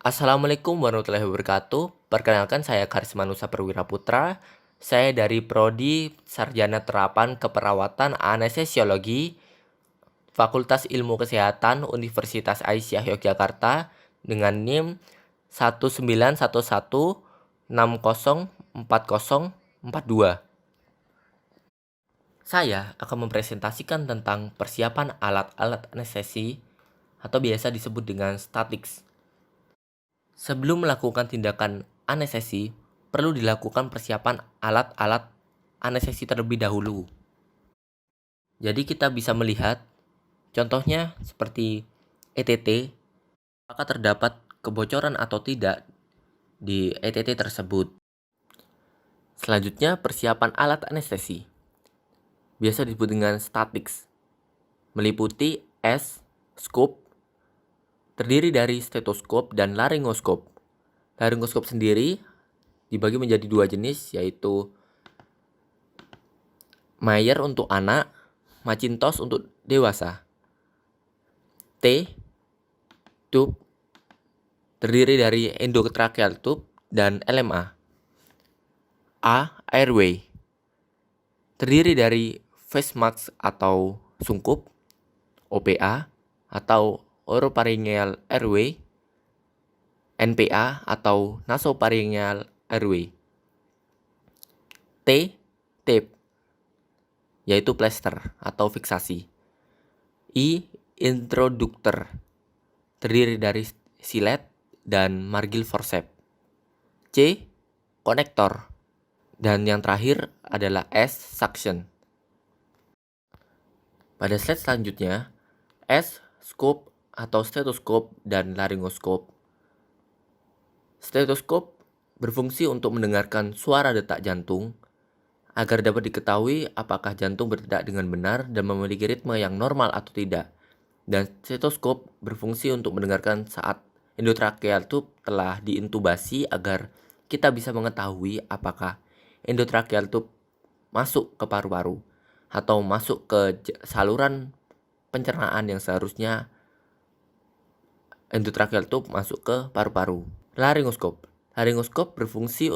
Assalamualaikum warahmatullahi wabarakatuh. Perkenalkan saya Karismanusa Perwira Putra. Saya dari Prodi Sarjana Terapan Keperawatan Anestesiologi Fakultas Ilmu Kesehatan Universitas Aisyah Yogyakarta dengan NIM 191160404042. Saya akan mempresentasikan tentang persiapan alat-alat anestesi atau biasa disebut dengan statics. Sebelum melakukan tindakan anestesi, perlu dilakukan persiapan alat-alat anestesi terlebih dahulu. Jadi kita bisa melihat contohnya seperti ETT, apakah terdapat kebocoran atau tidak di ETT tersebut. Selanjutnya persiapan alat anestesi, biasa disebut dengan statics, meliputi scope, terdiri dari stetoskop dan laryngoskop. Laryngoskop sendiri dibagi menjadi dua jenis, yaitu Mayer untuk anak, Macintosh untuk dewasa. Tube terdiri dari endotracheal tube dan LMA. Airway terdiri dari face mask atau sungkup, OPA atau oropharyngeal airway, NPA atau nasopharyngeal airway. Tape yaitu plester atau fiksasi. Introductor terdiri dari silet dan margil forceps. Konektor. Dan yang terakhir adalah suction. Pada slide selanjutnya, scope atau stetoskop dan laryngoskop. Stetoskop berfungsi untuk mendengarkan suara detak jantung agar dapat diketahui apakah jantung berdetak dengan benar dan memiliki ritme yang normal atau tidak. Dan stetoskop berfungsi untuk mendengarkan saat endotracheal tube telah diintubasi agar kita bisa mengetahui apakah endotracheal tube masuk ke paru-paru atau masuk ke saluran pencernaan yang seharusnya endotracheal tube masuk ke paru-paru. Laryngoskop berfungsi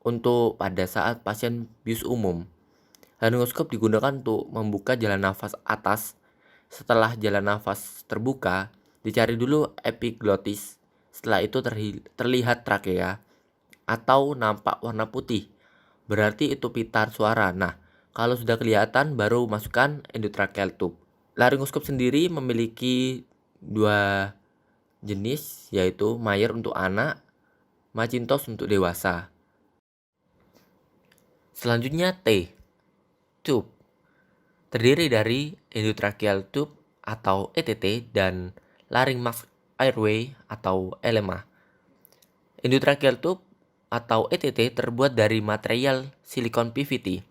untuk pada saat pasien bius umum. Laryngoskop digunakan untuk membuka jalan nafas atas. Setelah jalan nafas terbuka, dicari dulu epiglottis. Setelah itu terlihat trakea atau nampak warna putih. Berarti itu pitar suara. Nah, kalau sudah kelihatan baru masukkan endotracheal tube. Laryngoskop sendiri memiliki dua jenis, yaitu Mayer untuk anak, Macintosh untuk dewasa. Selanjutnya tube. Terdiri dari endotracheal tube atau ETT dan larynx airway atau LMA. Endotracheal tube atau ETT terbuat dari material silikon PVT.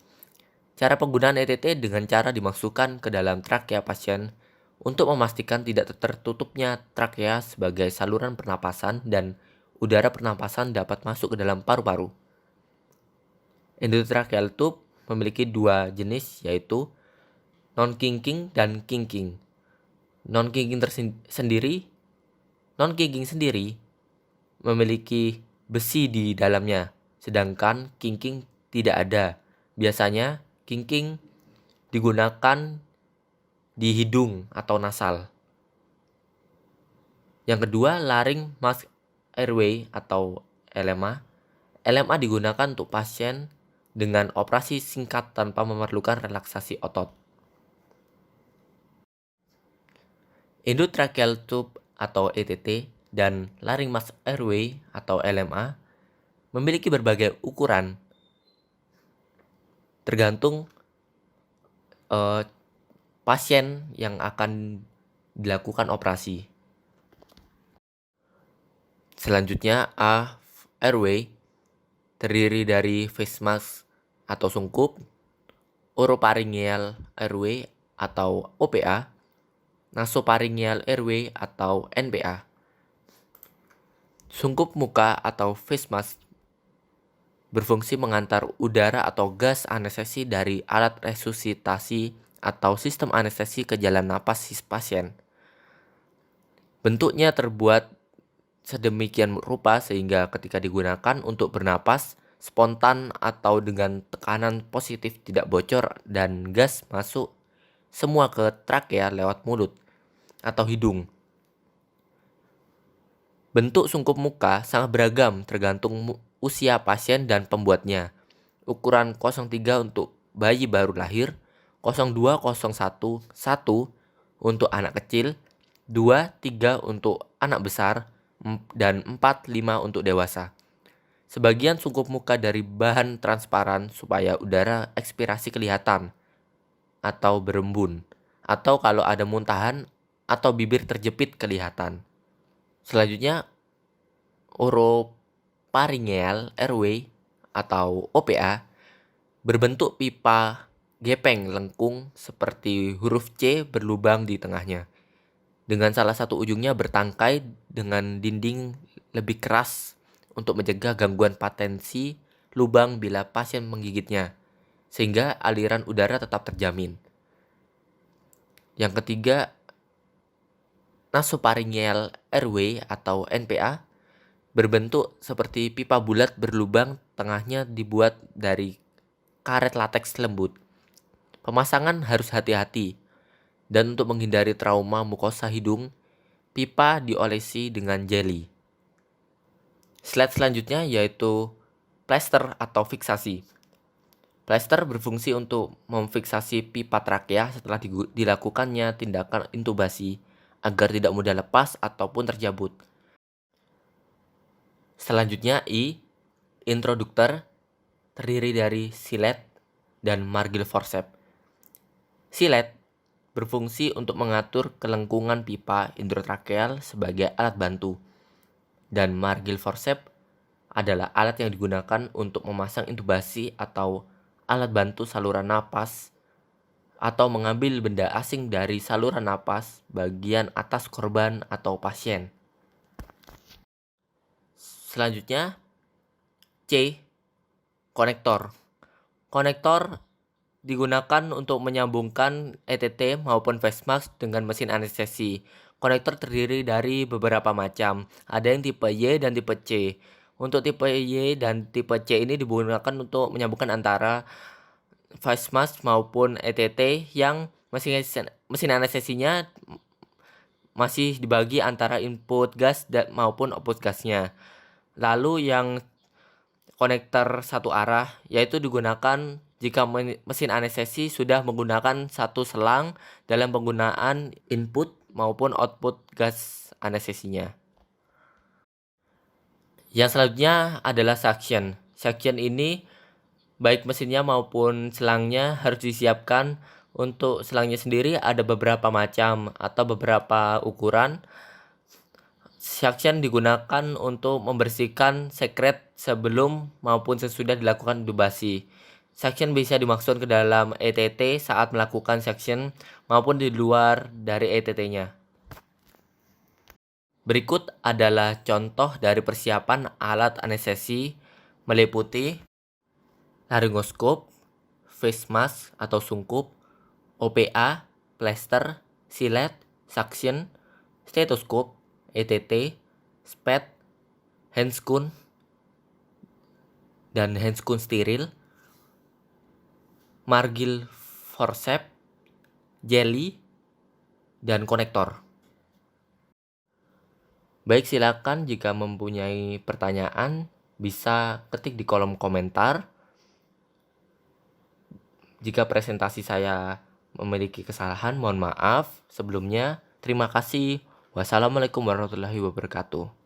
Cara penggunaan ETT dengan cara dimasukkan ke dalam trakea pasien untuk memastikan tidak tertutupnya trakea sebagai saluran pernapasan dan udara pernapasan dapat masuk ke dalam paru-paru. Endotracheal tube memiliki dua jenis, yaitu non-kinking dan kinking. Non-kinking sendiri memiliki besi di dalamnya, sedangkan kinking tidak ada. Biasanya kinking digunakan di hidung atau nasal. Yang kedua, larynx mask airway atau LMA. LMA digunakan untuk pasien dengan operasi singkat tanpa memerlukan relaksasi otot. Endotracheal tube atau ETT dan larynx mask airway atau LMA memiliki berbagai ukuran tergantung pasien yang akan dilakukan operasi. Selanjutnya airway terdiri dari face mask atau sungkup, oropharyngeal airway atau OPA, nasopharyngeal airway atau NPA. Sungkup muka atau face mask berfungsi mengantar udara atau gas anestesi dari alat resusitasi atau sistem anestesi ke jalan napas pasien. Bentuknya terbuat sedemikian rupa sehingga ketika digunakan untuk bernapas spontan atau dengan tekanan positif tidak bocor dan gas masuk semua ke trakea lewat mulut atau hidung. Bentuk sungkup muka sangat beragam tergantung usia pasien dan pembuatnya. Ukuran 03 untuk bayi baru lahir, 02, 01, 1 untuk anak kecil, 2, 3 untuk anak besar, dan 4, 5 untuk dewasa. Sebagian sungkup muka dari bahan transparan supaya udara ekspirasi kelihatan atau berembun, atau kalau ada muntahan atau bibir terjepit kelihatan. Selanjutnya, oropharyngeal airway atau OPA berbentuk pipa gepeng lengkung seperti huruf C berlubang di tengahnya, dengan salah satu ujungnya bertangkai dengan dinding lebih keras untuk mencegah gangguan patensi lubang bila pasien menggigitnya, sehingga aliran udara tetap terjamin. Yang ketiga, nasopharyngeal airway atau NPA berbentuk seperti pipa bulat berlubang, tengahnya dibuat dari karet lateks lembut. Pemasangan harus hati-hati, dan untuk menghindari trauma mukosa hidung, pipa diolesi dengan jeli. Slide selanjutnya yaitu plester atau fiksasi. Plester berfungsi untuk memfiksasi pipa trakea setelah dilakukannya tindakan intubasi agar tidak mudah lepas ataupun terjabut. Selanjutnya I, introduktor, terdiri dari silet dan margil forceps. Silet berfungsi untuk mengatur kelengkungan pipa intratrakeal sebagai alat bantu, dan margil forceps adalah alat yang digunakan untuk memasang intubasi atau alat bantu saluran napas atau mengambil benda asing dari saluran napas bagian atas korban atau pasien. Selanjutnya C, konektor. Konektor digunakan untuk menyambungkan ETT maupun face mask dengan mesin anestesi. Konektor terdiri dari beberapa macam. Ada yang tipe Y dan tipe C. Untuk tipe Y dan tipe C ini digunakan untuk menyambungkan antara face mask maupun ETT yang mesin anestesinya masih dibagi antara input gas maupun output gasnya. Lalu yang konektor satu arah yaitu digunakan jika mesin anestesi sudah menggunakan satu selang dalam penggunaan input maupun output gas anestesinya. Yang selanjutnya adalah suction. Suction ini baik mesinnya maupun selangnya harus disiapkan. Untuk selangnya sendiri ada beberapa macam atau beberapa ukuran. Suction digunakan untuk membersihkan sekret sebelum maupun sesudah dilakukan intubasi. Suction bisa dimasukkan ke dalam ETT saat melakukan suction maupun di luar dari ETT-nya. Berikut adalah contoh dari persiapan alat anestesi meliputi laryngoskop, face mask atau sungkup, OPA, plester, silet, suction, stetoskop, ETT, SPET, handscoon, dan handscoon steril, margil forceps, jeli, dan konektor. Baik, silakan jika mempunyai pertanyaan bisa ketik di kolom komentar. Jika presentasi saya memiliki kesalahan, mohon maaf. Sebelumnya, terima kasih. Wassalamualaikum warahmatullahi wabarakatuh.